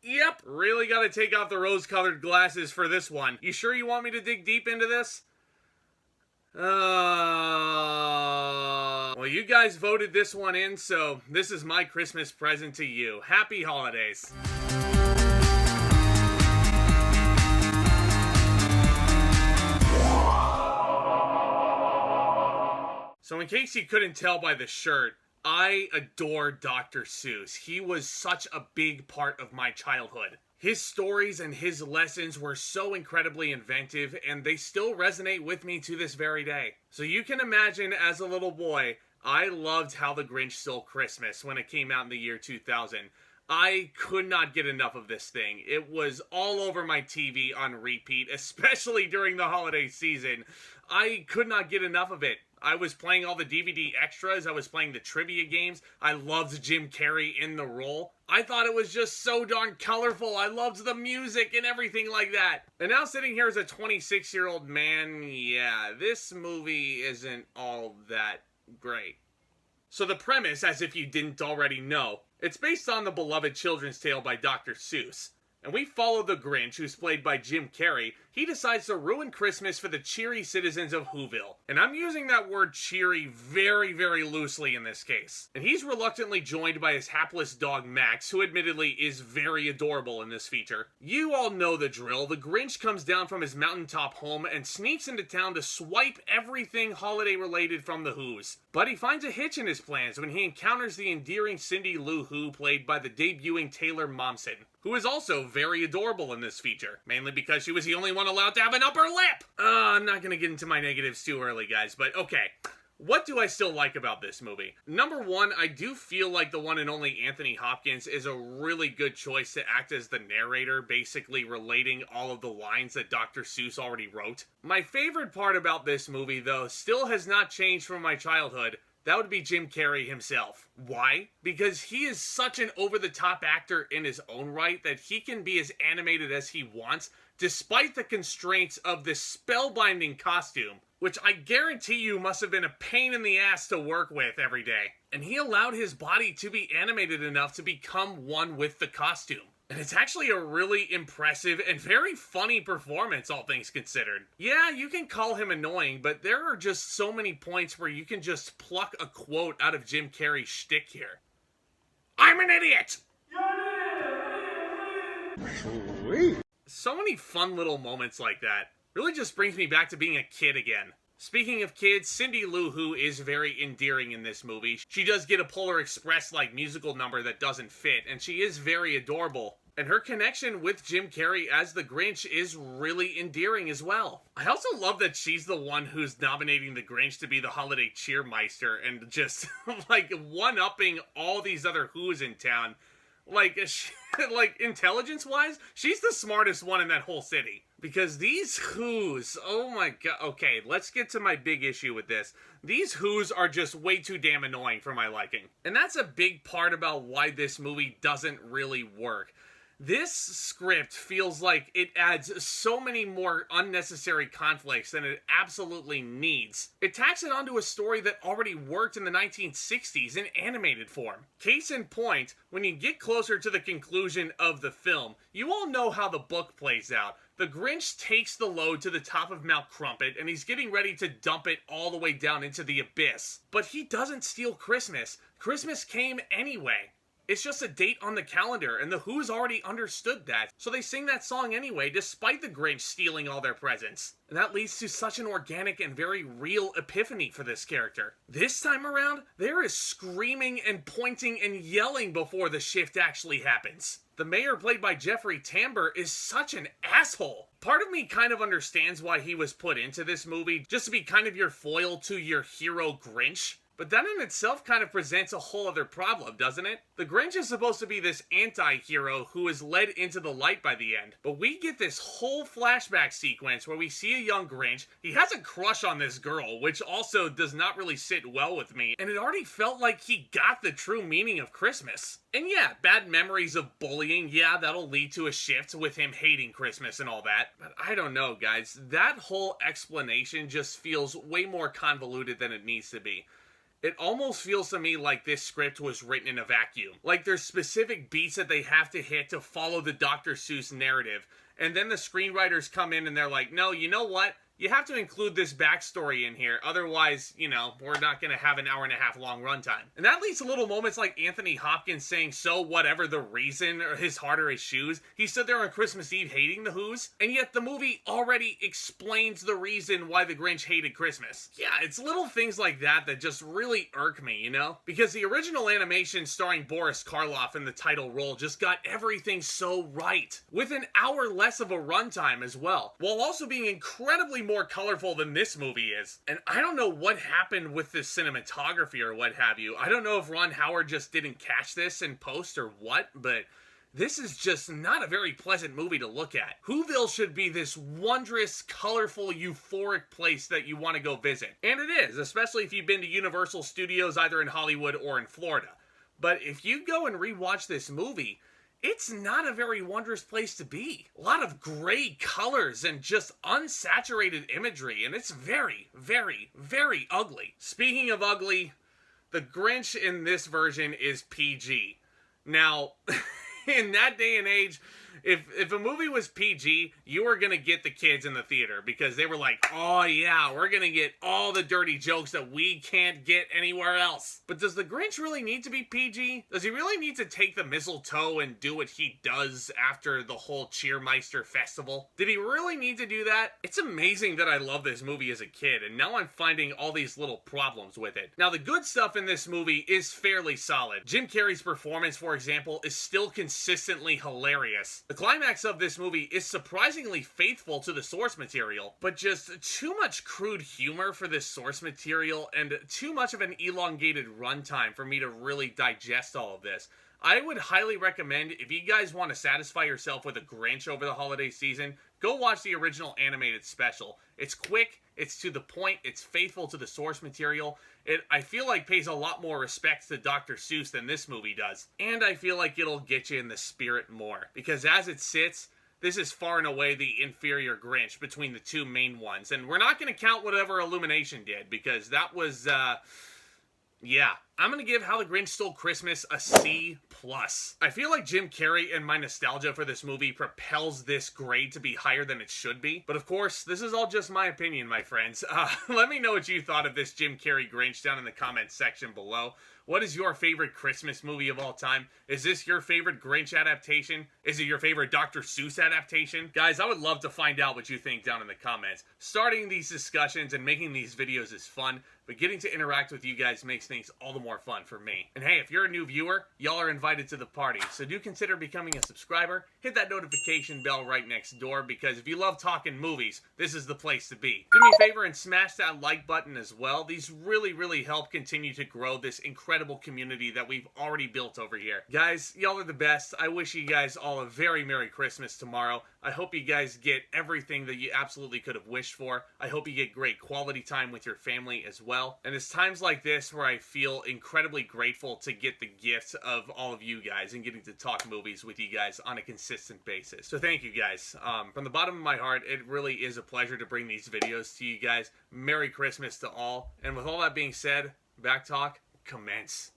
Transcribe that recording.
Yep, really gotta take off the rose-colored glasses for this one. You sure you want me to dig deep into this? Well, you guys voted this one in, so this is my Christmas present to you. Happy holidays. So in case you couldn't tell by the shirt, I adore Dr. Seuss. He was such a big part of my childhood. His stories and his lessons were so incredibly inventive, and they still resonate with me to this very day. So you can imagine, as a little boy, I loved How the Grinch Stole Christmas when it came out in the year 2000. I could not get enough of this thing. It was all over my TV on repeat, especially during the holiday season. I could not get enough of it. I was playing all the DVD extras. I was playing the trivia games. I loved Jim Carrey in the role. I thought it was just so darn colorful. I loved the music and everything like that. And now sitting here as a 26-year-old man, yeah, this movie isn't all that great. So the premise, as if you didn't already know, it's based on the beloved children's tale by Dr. Seuss. And we follow the Grinch, who's played by Jim Carrey. He decides to ruin Christmas for the cheery citizens of Whoville. And I'm using that word cheery very, very loosely in this case. And he's reluctantly joined by his hapless dog Max, who admittedly is very adorable in this feature. You all know the drill. The Grinch comes down from his mountaintop home and sneaks into town to swipe everything holiday related from the Whos. But he finds a hitch in his plans when he encounters the endearing Cindy Lou Who, played by the debuting Taylor Momsen, who is also very adorable in this feature, mainly because she was the only one allowed to have an upper lip! I'm not gonna get into my negatives too early, guys, but okay. What do I still like about this movie? Number one, I do feel like the one and only Anthony Hopkins is a really good choice to act as the narrator, basically relating all of the lines that Dr. Seuss already wrote. My favorite part about this movie, though, still has not changed from my childhood. That would be Jim Carrey himself. Why? Because he is such an over-the-top actor in his own right that he can be as animated as he wants, despite the constraints of this spellbinding costume, which I guarantee you must have been a pain in the ass to work with every day. And he allowed his body to be animated enough to become one with the costume. And it's actually a really impressive and very funny performance, all things considered. Yeah, you can call him annoying, but there are just so many points where you can just pluck a quote out of Jim Carrey's shtick here. I'm an idiot! Sweet. So many fun little moments like that. Really just brings me back to being a kid again. Speaking of kids, Cindy Lou Who is very endearing in this movie. She does get a Polar Express-like musical number that doesn't fit, and she is very adorable. And her connection with Jim Carrey as the Grinch is really endearing as well. I also love that she's the one who's nominating the Grinch to be the holiday cheermeister and just, like, one-upping all these other Who's in town. Like, intelligence-wise, she's the smartest one in that whole city. Because these Who's, oh my god, okay, let's get to my big issue with this. These Who's are just way too damn annoying for my liking. And that's a big part about why this movie doesn't really work. This script feels like it adds so many more unnecessary conflicts than it absolutely needs. It tacks it onto a story that already worked in the 1960s in animated form. Case in point, when you get closer to the conclusion of the film, you all know how the book plays out. The Grinch takes the load to the top of Mount Crumpet, and he's getting ready to dump it all the way down into the abyss. But he doesn't steal Christmas. Christmas came anyway. It's just a date on the calendar, and the Who's already understood that, so they sing that song anyway, despite the Grinch stealing all their presents. And that leads to such an organic and very real epiphany for this character. This time around, there is screaming and pointing and yelling before the shift actually happens. The mayor, played by Jeffery, Tambor, is such an asshole. Part of me kind of understands why he was put into this movie, just to be kind of your foil to your hero Grinch. But that in itself kind of presents a whole other problem, doesn't it? The Grinch is supposed to be this anti-hero who is led into the light by the end. But we get this whole flashback sequence where we see a young Grinch. He has a crush on this girl, which also does not really sit well with me. And it already felt like he got the true meaning of Christmas. And yeah, bad memories of bullying, yeah, that'll lead to a shift with him hating Christmas and all that. But I don't know, guys. That whole explanation just feels way more convoluted than it needs to be. It almost feels to me like this script was written in a vacuum. Like there's specific beats that they have to hit to follow the Dr. Seuss narrative. And then the screenwriters come in and they're like, no, you know what? You have to include this backstory in here. Otherwise, you know, we're not going to have an hour-and-a-half long runtime. And that leads to little moments like Anthony Hopkins saying, so whatever the reason, or his heart or his shoes. He stood there on Christmas Eve hating the Who's, and yet the movie already explains the reason why the Grinch hated Christmas. Yeah, it's little things like that that just really irk me, you know? Because the original animation starring Boris Karloff in the title role just got everything so right. With an hour less of a runtime as well, while also being incredibly more colorful than this movie is. And I don't know what happened with this cinematography or what have you. I don't know if Ron Howard just didn't catch this in post or what, but this is just not a very pleasant movie to look at. Whoville should be this wondrous, colorful, euphoric place that you want to go visit. And it is, especially if you've been to Universal Studios either in Hollywood or in Florida. But if you go and rewatch this movie, it's not a very wondrous place to be. A lot of gray colors and just unsaturated imagery, and it's very, very, very ugly. Speaking of ugly, the Grinch in this version is PG. Now, in that day and age, if a movie was PG, you were gonna get the kids in the theater because they were like, oh yeah, we're gonna get all the dirty jokes that we can't get anywhere else. But does the Grinch really need to be PG? Does he really need to take the mistletoe and do what he does after the whole Cheermeister festival? Did he really need to do that? It's amazing that I love this movie as a kid, and now I'm finding all these little problems with it. Now, the good stuff in this movie is fairly solid. Jim Carrey's performance, for example, is still consistently hilarious. The climax of this movie is surprisingly faithful to the source material, but just too much crude humor for this source material and too much of an elongated runtime for me to really digest all of this. I would highly recommend, if you guys want to satisfy yourself with a Grinch over the holiday season, go watch the original animated special. It's quick, it's to the point, it's faithful to the source material. It, I feel like, pays a lot more respect to Dr. Seuss than this movie does. And I feel like it'll get you in the spirit more. Because as it sits, this is far and away the inferior Grinch between the two main ones. And we're not going to count whatever Illumination did, because that was, yeah. I'm going to give How the Grinch Stole Christmas a C+. I feel like Jim Carrey and my nostalgia for this movie propels this grade to be higher than it should be. But of course, this is all just my opinion, my friends. Let me know what you thought of this Jim Carrey Grinch down in the comments section below. What is your favorite Christmas movie of all time? Is this your favorite Grinch adaptation? Is it your favorite Dr. Seuss adaptation? Guys, I would love to find out what you think down in the comments. Starting these discussions and making these videos is fun, but getting to interact with you guys makes things all the more fun for me. And hey, if you're a new viewer, y'all are invited to the party, so do consider becoming a subscriber. Hit that notification bell right next door, because if you love talking movies, this is the place to be. Do me a favor and smash that like button as well. These really, really help continue to grow this incredible community that we've already built over here. Guys, y'all are the best. I wish you guys all a very Merry Christmas tomorrow. I hope you guys get everything that you absolutely could have wished for. I hope you get great quality time with your family as well. And it's times like this where I feel incredibly grateful to get the gift of all of you guys and getting to talk movies with you guys on a consistent basis. So thank you guys. From the bottom of my heart, it really is a pleasure to bring these videos to you guys. Merry Christmas to all. And with all that being said, Back Talk, commence.